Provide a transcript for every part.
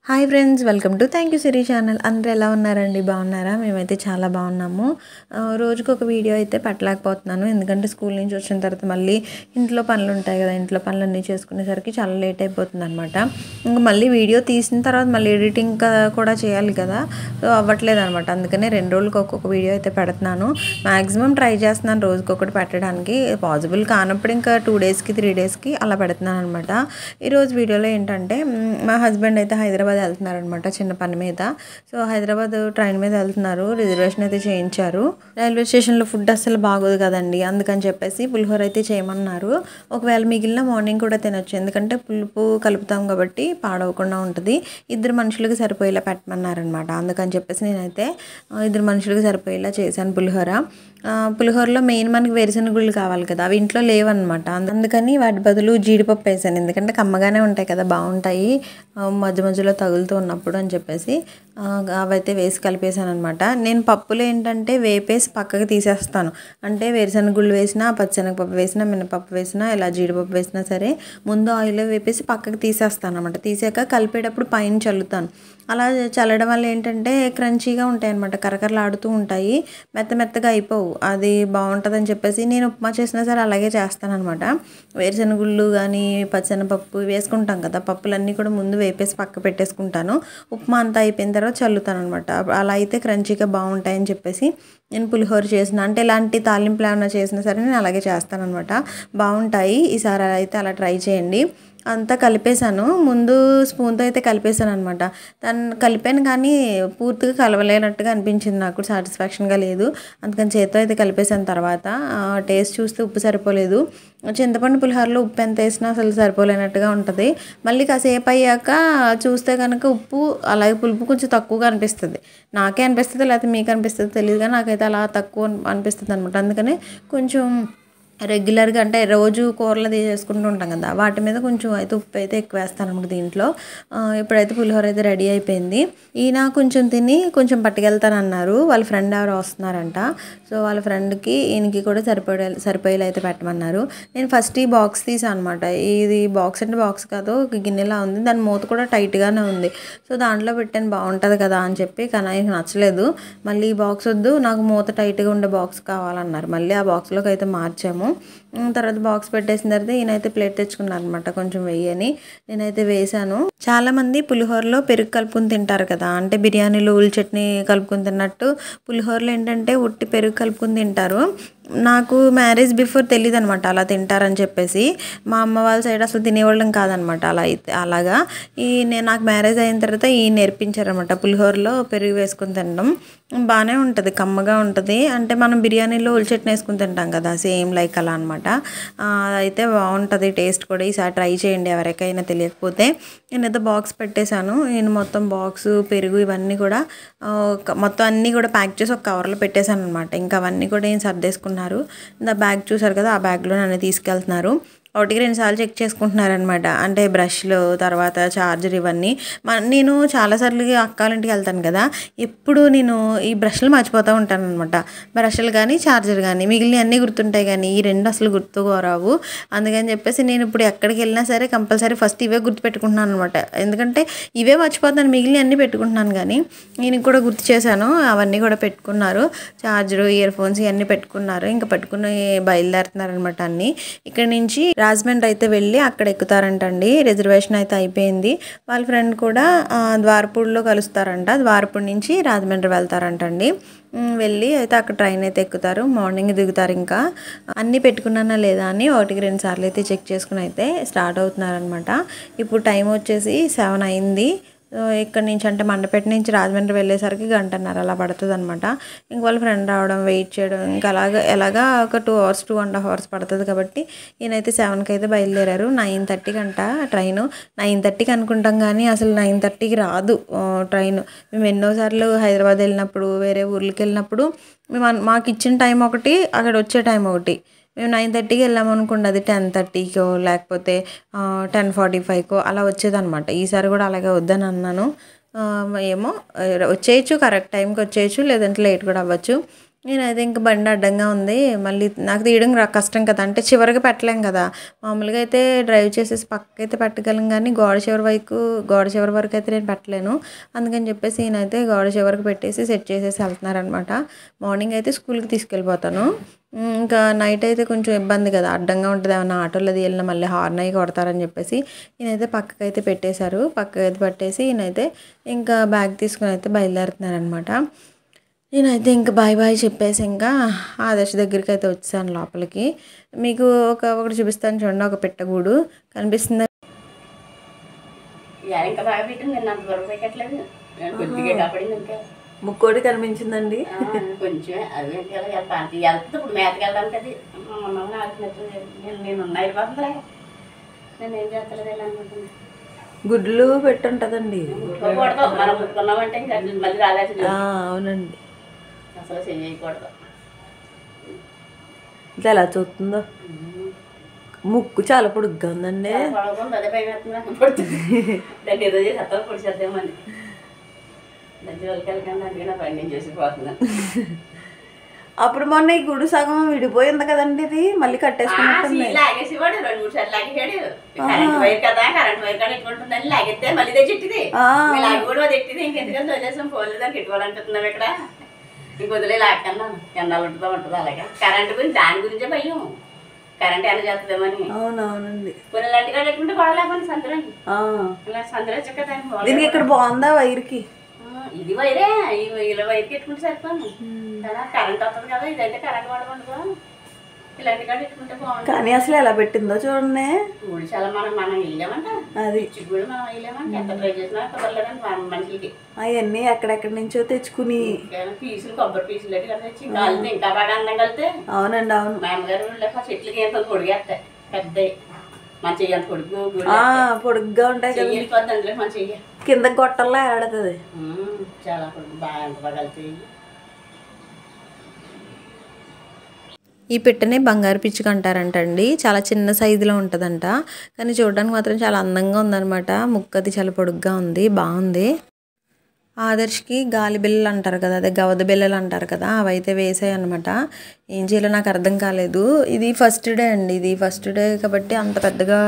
Hi friends, welcome to thank you Siri channel. అందరూ ఎలా ఉన్నారండి? బాగున్నారా? మేమైతే చాలా బాగున్నాము. రోజుకు ఒక వీడియో అయితే పెట్టలేకపోతున్నాను, ఎందుకంటే స్కూల్ నుంచి వచ్చిన తర్వాత మళ్ళీ ఇంట్లో పనులు ఉంటాయి కదా, ఇంట్లో పనులన్నీ చేసుకునేసరికి చాలా లేట్ అయిపోతుంది అనమాట. ఇంకా మళ్ళీ వీడియో తీసిన తర్వాత మళ్ళీ ఎడిటింగ్ కూడా చేయాలి కదా, సో అవ్వట్లేదు అనమాట. అందుకనే 2 రోజులకు ఒక్కొక్క వీడియో అయితే పెడుతున్నాను. మ్యాక్సిమం ట్రై చేస్తున్నాను రోజుకొకటి పెట్టడానికి. పాసిబుల్ కానప్పుడు ఇంకా 2 డేస్కి 3 డేస్కి అలా పెడుతున్నాను అనమాట. ఈరోజు వీడియోలో ఏంటంటే, మా హస్బెండ్ అయితే హైదరాబాద్ వెళ్తున్నారనమాట చిన్న పని మీద. సో హైదరాబాద్ ట్రైన్ మీద వెళ్తున్నారు, రిజర్వేషన్ అయితే చేయించారు. రైల్వే స్టేషన్లో ఫుడ్ అస్సలు బాగోదు కదండి, అందుకని చెప్పేసి పులిహోర అయితే చేయమన్నారు. ఒకవేళ మిగిలిన మార్నింగ్ కూడా తినొచ్చు, ఎందుకంటే పులుపు కలుపుతాం కాబట్టి పాడవకుండా ఉంటుంది. 2 మనుషులకి సరిపోయేలా పెట్టమన్నారనమాట. అందుకని చెప్పేసి నేనైతే 2 మనుషులకి సరిపోయేలా చేశాను పులిహోర. పులిహోరలో మెయిన్ మనకి వేరుశనగుళ్ళు కావాలి కదా, అవి ఇంట్లో లేవన్నమాట. అందుకని వాటి బదులు జీడిపప్పు వేసాను, ఎందుకంటే కమ్మగానే ఉంటాయి కదా, బాగుంటాయి మధ్య మధ్యలో తగులుతూ ఉన్నప్పుడు అని చెప్పేసి అవైతే వేసి కలిపేసాను అనమాట. నేను పప్పులు ఏంటంటే వేపేసి పక్కకి తీసేస్తాను. అంటే వేరుశనగుళ్ళు వేసినా, పచ్చిశనగపప్పు వేసినా, మినపప్పు వేసినా, ఇలా జీడిపప్పు వేసినా సరే ముందు ఆయిల్లో వేపేసి పక్కకి తీసేస్తాను అనమాట. తీసాక కలిపేటప్పుడు పైన చల్లుతాను. అలా చల్లడం వల్ల ఏంటంటే క్రంచీగా ఉంటాయి అనమాట, కరకరలాడుతూ ఉంటాయి, మెత్తగా అయిపోవు. అది బాగుంటుందని చెప్పేసి నేను ఉప్మా చేసినా సరే అలాగే చేస్తాను అనమాట. వేరుశనగుళ్ళు కానీ పచ్చిశనగపప్పు వేసుకుంటాం కదా, పప్పులన్నీ కూడా ముందు వేపేసి పక్క పెట్టేసుకుంటాను. ఉప్మా అంతా అయిపోయిన తర్వాత చల్లుతాను అనమాట. అలా అయితే క్రంచీగా బాగుంటాయని చెప్పేసి నేను పులిహోర చేసిన, అంటే ఇలాంటి తాలింపులు ఏమైనా చేసినా సరే నేను అలాగే చేస్తాను అనమాట. బాగుంటాయి. ఈసారి అయితే అలా ట్రై చేయండి. అంతా కలిపేశాను, ముందు స్పూన్తో అయితే కలిపేశాను అనమాట. దాన్ని కలిపాను కానీ పూర్తిగా కలవలేనట్టుగా అనిపించింది, నాకు సాటిస్ఫాక్షన్గా లేదు. అందుకని చేత్తో అయితే కలిపేశాను. తర్వాత టేస్ట్ చూస్తే ఉప్పు సరిపోలేదు. చింతపండు పులిహోరలో ఉప్పు ఎంత వేసినా అసలు సరిపోలేనట్టుగా ఉంటుంది. మళ్ళీ కాసేపు అయ్యాక చూస్తే కనుక ఉప్పు అలాగే పులుపు కొంచెం తక్కువగా అనిపిస్తుంది. నాకే అనిపిస్తుంది, లేకపోతే మీకు అనిపిస్తుంది తెలియదు, కానీ నాకైతే అలా తక్కువ అనిపిస్తుంది అనమాట. అందుకనే కొంచెం రెగ్యులర్గా, అంటే రోజు కూరలు చేసుకుంటూ ఉంటాం కదా, వాటి మీద కొంచెం అయితే ఉప్పు అయితే ఎక్కువ వేస్తాను అనమాట దీంట్లో. ఇప్పుడైతే పులిహోర అయితే రెడీ అయిపోయింది. ఈయన కొంచెం తిని కొంచెం పట్టుకెళ్తానన్నారు, వాళ్ళ ఫ్రెండ్ ఎవరో వస్తున్నారంట. సో వాళ్ళ ఫ్రెండ్కి ఈయనకి కూడా సరిపోయేలా అయితే పెట్టమన్నారు. నేను ఫస్ట్ ఈ బాక్స్ తీసాను అనమాట. ఇది బాక్స్ అంటే బాక్స్ కాదు, ఒక గిన్నెలా ఉంది, దాని మూత కూడా టైట్గానే ఉంది. సో దాంట్లో పెట్టాను బాగుంటుంది కదా అని చెప్పి, కానీ ఆయనకు నచ్చలేదు. మళ్ళీ ఈ బాక్స్ వద్దు, నాకు మూత టైట్గా ఉండే బాక్స్ కావాలన్నారు. మళ్ళీ ఆ బాక్స్లోకి అయితే మార్చాము. తర్వాత బాక్స్ పెట్టేసిన తర్వాత ఈయనైతే ప్లేట్ తెచ్చుకున్నారు అనమాట, కొంచెం వెయ్యని. నేనైతే వేసాను. చాలామంది పులిహోరలో పెరుగు కలుపుకుని తింటారు కదా, అంటే బిర్యానీలో ఉల్లి చట్నీ కలుపుకుని తిన్నట్టు పులిహోరలో ఏంటంటే ఉట్టి పెరుగు కలుపుకుని తింటారు. నాకు మ్యారేజ్ బిఫోర్ తెలియదు అనమాట అలా తింటారని చెప్పేసి. మా అమ్మ వాళ్ళ సైడ్ అసలు తినేవాళ్ళం కాదనమాట అలా అయితే. అలాగా నాకు మ్యారేజ్ అయిన తర్వాత నేర్పించారనమాట పులిహోరలో పెరుగు వేసుకుని తినడం. బాగానే ఉంటుంది, కమ్మగా ఉంటుంది. అంటే మనం బిర్యానీలో ఉల్లి చట్నీ వేసుకుని తింటాం కదా, సేమ్ లైక్ అలా అనమాట. అదైతే బాగుంటుంది టేస్ట్ కూడా. ఈసారి ట్రై చేయండి ఎవరికైనా తెలియకపోతే. నేనైతే బాక్స్ పెట్టేశాను. నేను మొత్తం బాక్స్, పెరుగు ఇవన్నీ కూడా మొత్తం అన్నీ కూడా ప్యాక్ చేసి ఒక కవర్లో పెట్టేశాను అనమాట. ఇంకా అవన్నీ కూడా నేను సర్దేసుకున్నారు. బ్యాగ్ చూసారు కదా, ఆ బ్యాగ్లో నన్ను తీసుకెళ్తున్నారు. 1-2 సార్లు చెక్ చేసుకుంటున్నారనమాట, అంటే బ్రష్లు, తర్వాత చార్జర్, ఇవన్నీ. నేను చాలాసార్లు అక్కాలింటికి వెళ్తాను కదా, ఎప్పుడు నేను ఈ బ్రష్లు మర్చిపోతూ ఉంటాను అనమాట. బ్రష్లు కానీ చార్జర్ కానీ, మిగిలిన అన్నీ గుర్తుంటాయి కానీ ఈ 2 అసలు గుర్తుకోరావు. అందుకని చెప్పేసి నేను ఇప్పుడు ఎక్కడికి వెళ్ళినా సరే కంపల్సరీ ఫస్ట్ ఇవే గుర్తుపెట్టుకుంటున్నాను అనమాట. ఎందుకంటే ఇవే మర్చిపోతాను, మిగిలిన అన్నీ పెట్టుకుంటున్నాను. కానీ నేను కూడా గుర్తు చేశాను, అవన్నీ కూడా పెట్టుకున్నారు. చార్జరు, ఇయర్ ఫోన్స్ ఇవన్నీ పెట్టుకున్నారు. ఇంకా పెట్టుకుని బయలుదేరుతున్నారనమాట. అన్నీ ఇక్కడ నుంచి రాజమండ్రి అయితే వెళ్ళి అక్కడ ఎక్కుతారంటండి. రిజర్వేషన్ అయితే అయిపోయింది. వాళ్ళ ఫ్రెండ్ కూడా ద్వారపూడిలో కలుస్తారంట. ద్వారపూడి నుంచి రాజమండ్రి వెళ్తారంటండి. వెళ్ళి అయితే అక్కడ ట్రైన్ అయితే ఎక్కుతారు, మార్నింగ్ దిగుతారు. ఇంకా అన్నీ పెట్టుకున్నానా లేదా అని 1-2 సార్లు అయితే చెక్ చేసుకుని అయితే స్టార్ట్ అవుతున్నారనమాట. ఇప్పుడు టైం వచ్చేసి 7 అయింది. ఇక్కడ నుంచి, అంటే మండపేట నుంచి రాజమండ్రి వెళ్ళేసరికి 1:30 అలా పడుతుంది అనమాట. ఇంక వాళ్ళ ఫ్రెండ్ రావడం, వెయిట్ చేయడం, ఇంకా ఎలాగా ఒక 2 అవర్స్ 2.5 అవర్స్ పడుతుంది కాబట్టి ఈయనైతే 7కి అయితే బయలుదేరారు. 9:30కి అంట ట్రైను. 9:30కి అనుకుంటాం కానీ అసలు 9:30కి రాదు ట్రైన్. మేము ఎన్నోసార్లు హైదరాబాద్ వెళ్ళినప్పుడు, వేరే ఊర్లకి వెళ్ళినప్పుడు మాకు ఇచ్చిన టైం ఒకటి, అక్కడ వచ్చే టైం ఒకటి. మేము 9:30కి వెళ్ళామనుకోండి, అది 10:30కో లేకపోతే 10:45కో అలా వచ్చేదనమాట. ఈసారి కూడా అలాగే వద్దని అన్నాను. ఏమో వచ్చేయచ్చు, కరెక్ట్ టైంకి వచ్చేయచ్చు, లేదంటే లేట్ కూడా అవ్వచ్చు. నేనైతే ఇంక బండి అడ్డంగా ఉంది. మళ్ళీ నాకు తీయడం కష్టం కదా! అంటే చివరగా పెట్టలేం కదా! మామూలుగా అయితే డ్రైవ్ చేసేసి పక్కకైతే పెట్టగలను గానీ, గోడ చివరి వరకైతే నేను పెట్టలేను. అందుకని చెప్పేసి ఈయనైతే గోడ చివరకు పెట్టేసి సెట్ చేసేసి వెళ్తున్నారనమాట. మార్నింగ్ అయితే స్కూల్‌కి తీసుకెళ్ళిపోతాను. ఇంకా నైట్ అయితే కొంచెం ఇబ్బంది కదా! అడ్డంగా ఉంటది. ఏమన్నా ఆటోలో అది ఎళ్ళినా మళ్ళీ హార్న్ అయ్యి కొడతారని చెప్పేసి ఈయనైతే పక్కకైతే పెట్టేశారు. పక్కకైతే పెట్టేసి ఈయనైతే ఇంకా బ్యాగ్ తీసుకొని అయితే బయలుదేరుతున్నారనమాట. నేనైతే ఇంక బాయ్ బాయ్ చెప్పేసి ఇంకా ఆదర్శ్ దగ్గరికైతే వచ్చేసాను లోపలికి. మీకు ఒకటి చూపిస్తాను చూడండి, ఒక పిట్టగూడు కనిపిస్తుందా? ఇంకా బాగా పెట్టింది, నేను అంత దూరం పెట్టట్లేదు, కొద్దిగా కాపాడింది. ఇంకా ముక్కోటి కనిపించిందండి కొంచెం అది వెళ్తుంది. ఇప్పుడు మేతకి వెళ్ళడానికి అది నేను ఉన్నాయి పోతుందిలే, నేను ఏం చేస్తలేదు ఇలా అనుకుంటున్నాను. గుడ్లు పెట్టుంటదండి, ముట్టుకోకూడదు. మనం ముట్టుకున్నామంటే ఇంకా మళ్ళీ రాలేదు. అవునండి, అసలు చేయకూడదు. ఇది ఎలా చూస్తుందో, ముక్కు చాలా పొడుగ్గా ఉందండి. అదే భయం వేస్తుంది, పడుతుంది. దాన్ని ఏదో చేసి అత్తలు పొడిచేద్దామని దాని వాళ్ళకి వెళ్ళకండి అందుకే నా పని నేను చేసిపోతున్నాను. అప్పుడు మొన్న ఈ గుడి సగం విడిపోయింది కదండి, ఇది మళ్ళీ కట్టేసుకున్నట్టుంది. లాగేసేవాడు 2-3 సార్లు లాగేసాడు. కరెంట్ వైర్ కదా, కరెంట్ వైర్ కాడ ఎట్టుకుంటుందని లాగెత్తే మళ్ళీ తెచ్చిట్టిది లాగి కూడా తెట్టిది. ఇంకెందుకని వదిలేసాం, పోలేదు దానికి ఎట్టుకోవాలనుకుంటున్నాం ఇక్కడ. ఇంక వదిలే లాక్కన్నాను, ఎన్నాళ్ళు ఉంటుందో అలాగే. కరెంట్ గురించి దాని గురించే భయం, కరెంట్ ఎలా చేస్తుందేమని. అవునవునండి, కొన్ని లాంటి కాడ ఎట్టుకుంటే గొడవలేకపోయింది సంతరం. ఇలా సంతరం చక్క దీనికి ఇక్కడ బాగుందా వైర్కి? ఇది వైరే, ఇలా వైర్కి ఎట్టుకుంటే సరిపోను కదా, కరెంట్ వస్తుంది కదా. ఇదైతే కరెంట్ వాడకుండా ఇలాంటి కాడ ఎట్టుకుంటే బాగుంటుంది. కానీ అసలు ఎలా పెట్టిందో చూడండి. గుడి చాలా మనం వెళ్ళామంట, అది గుడి మనం వెళ్ళామంటే ఎంత ట్రై చేసినా కుదరలేదండి మనుషులకి. అవన్నీ ఎక్కడెక్కడి నుంచో తెచ్చుకుని పీసులు, కొబ్బరి పీసులు అయితే కదా తెచ్చి కాలితే ఇంకా బాగా అందం కలితే. అవునండి, అవును. మా అమ్మగారు చెట్లకి ఎంత పొడిగేస్తాయి, పెద్ద మన చెయ్యి అంత పొడుగ్గా ఉంటాయి కదా, వెళ్ళిపోద్ది అందులో మన చెయ్యి కింద గొట్టల్లో ఏడాడుతుంది. చాలా పొడుగు, బాగా ఎంత బాగా కలితాయి. ఈ పిట్టని బంగారు పిచ్చుక అంటారంటండి. చాలా చిన్న సైజులో ఉంటుందంట, కానీ చూడడానికి మాత్రం చాలా అందంగా ఉందన్నమాట. ముక్కు అది చాలా పొడుగ్గా ఉంది, బాగుంది. ఆదర్శ్కి గాలి బిల్లలు అంటారు కదా, అదే గవద బిల్లలు అంటారు కదా, అవైతే వేసాయి అనమాట. ఏం చేయాలో నాకు అర్థం కాలేదు. ఇది ఫస్ట్ డే అండి, ఇది ఫస్ట్ డే కాబట్టి అంత పెద్దగా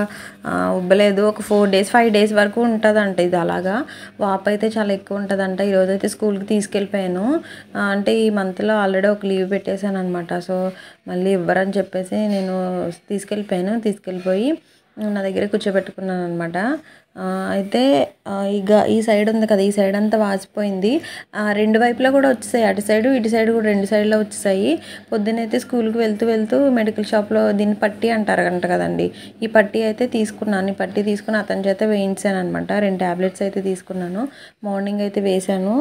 ఉబ్బలేదు. ఒక 4 days 5 days వరకు ఉంటుందంట ఇది. అలాగా వాపు అయితే చాలా ఎక్కువ ఉంటుందంట. ఈరోజు అయితే స్కూల్కి తీసుకెళ్ళిపోయాను. అంటే ఈ మంత్లో ఆల్రెడీ ఒక లీవ్ పెట్టేశాను అనమాట. సో మళ్ళీ ఇవ్వరని చెప్పేసి నేను తీసుకెళ్ళిపోయి నా దగ్గర కూర్చోబెట్టుకున్నాను అనమాట. అయితే ఈ సైడ్ ఉంది కదా, ఈ సైడ్ అంతా వాసిపోయింది. 2 వైపులా కూడా వచ్చేసాయి, అటు సైడు ఇటు సైడ్ కూడా 2 సైడ్లో వచ్చేసాయి. పొద్దునైతే స్కూల్కి వెళ్తూ మెడికల్ షాప్లో దీన్ని పట్టీ అంటారంట కదండి, ఈ పట్టీ అయితే తీసుకున్నాను. ఈ పట్టీ తీసుకుని అతని చేత వేయించాను అనమాట. 2 టాబ్లెట్స్ అయితే తీసుకున్నాను. మార్నింగ్ అయితే వేశాను,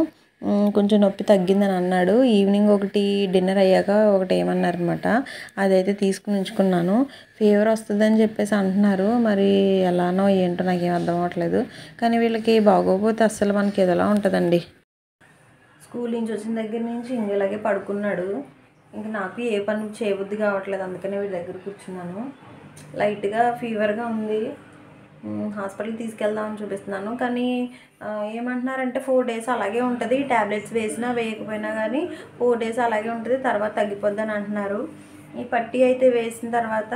కొంచెం నొప్పి తగ్గిందని అన్నాడు. ఈవినింగ్ ఒకటి డిన్నర్ అయ్యాక ఒకటి ఏమన్నారనమాట, అదైతే తీసుకుని ఉంచుకున్నాను. ఫీవర్ వస్తుందని చెప్పేసి అంటున్నారు, మరి ఎలానో ఏంటో నాకేం అర్థం అవ్వట్లేదు. కానీ వీళ్ళకి బాగోకపోతే అస్సలు మనకి ఏదోలా ఉంటుందండి. స్కూల్ నుంచి వచ్చిన దగ్గర నుంచి ఇలాగే పడుకున్నాడు. ఇంక నాకు ఏ పని చేయబుద్ధి కావట్లేదు, అందుకనే వీళ్ళ దగ్గర కూర్చున్నాను. లైట్గా ఫీవర్గా ఉంది, హాస్పిటల్కి తీసుకెళ్దామని చూపిస్తున్నాను. కానీ ఏమంటున్నారంటే 4 days అలాగే ఉంటుంది, ట్యాబ్లెట్స్ వేసినా వేయకపోయినా కానీ 4 days అలాగే ఉంటుంది, తర్వాత తగ్గిపోద్ది అని అంటున్నారు. ఈ పట్టీ అయితే వేసిన తర్వాత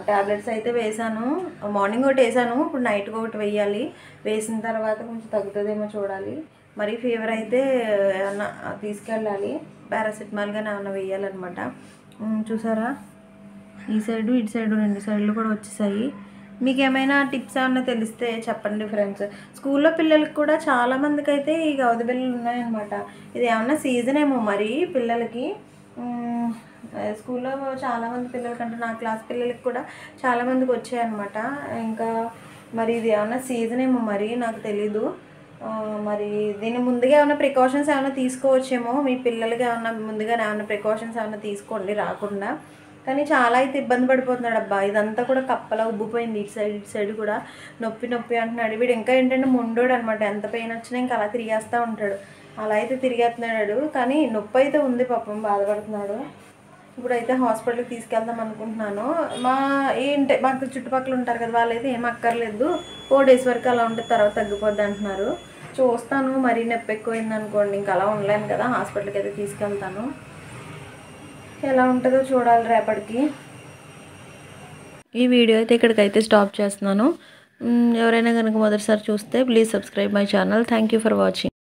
ట్యాబ్లెట్స్ అయితే వేసాను. మార్నింగ్ ఒకటి వేసాను, ఇప్పుడు నైట్కి ఒకటి వేయాలి. వేసిన తర్వాత కొంచెం తగ్గుతుందేమో చూడాలి. మరి ఫీవర్ అయితే ఏమన్నా తీసుకెళ్ళాలి, పారాసిటమాల్ కానీ ఏమన్నా వేయాలన్నమాట. చూసారా, ఈ సైడు ఇటు సైడు 2 సైడ్లు కూడా వచ్చేసాయి. మీకు ఏమైనా టిప్స్ ఏమైనా తెలిస్తే చెప్పండి ఫ్రెండ్స్. స్కూల్లో పిల్లలకి కూడా చాలామందికి అయితే ఈ గవద బిళ్ళలు ఉన్నాయన్నమాట. ఇది ఏమన్నా సీజన్ ఏమో మరి పిల్లలకి. స్కూల్లో చాలామంది పిల్లలకంటే నా క్లాస్ పిల్లలకి కూడా చాలామందికి వచ్చాయన్నమాట. ఇంకా మరి ఇది ఏమన్నా సీజన్ ఏమో మరి నాకు తెలీదు. మరి దీన్ని ముందుగా ఏమైనా ప్రికాషన్స్ ఏమైనా తీసుకోవచ్చేమో, మీ పిల్లలకి ఏమైనా ప్రికాషన్స్ ఏమైనా తీసుకోండి రాకుండా. కానీ చాలా అయితే ఇబ్బంది పడిపోతున్నాడు అబ్బా. ఇదంతా కూడా కప్పలా ఉబ్బిపోయింది, ఇటు సైడ్ కూడా నొప్పి అంటున్నాడు. వీడు ఇంకా ఏంటంటే మొండోడు అనమాట, ఎంత పెయిన్ వచ్చినా ఇంకా అలా తిరిగేస్తూ ఉంటాడు. అలా అయితే తిరిగేస్తున్నాడు, కానీ నొప్పి అయితే ఉంది, పాపం బాధపడుతున్నాడు. ఇప్పుడైతే హాస్పిటల్కి తీసుకెళ్దాం అనుకుంటున్నాను. మాకు చుట్టుపక్కల ఉంటారు కదా, వాళ్ళైతే ఏం అక్కర్లేదు, 4 days వరకు అలా ఉంటే తర్వాత తగ్గిపోద్ది అంటున్నారు. చూస్తాను, మరీ నొప్పి ఎక్కువైంది అనుకోండి ఇంకా అలా ఉండలేను కదా, హాస్పిటల్కి అయితే తీసుకెళ్తాను. ఎలా ఉంటుందో చూడాలి రేపటికి. ఈ వీడియో అయితే ఇక్కడికైతే స్టాప్ చేస్తున్నాను. ఎవరైనా కనుక మొదటిసారి చూస్తే please subscribe my channel. Thank you for watching.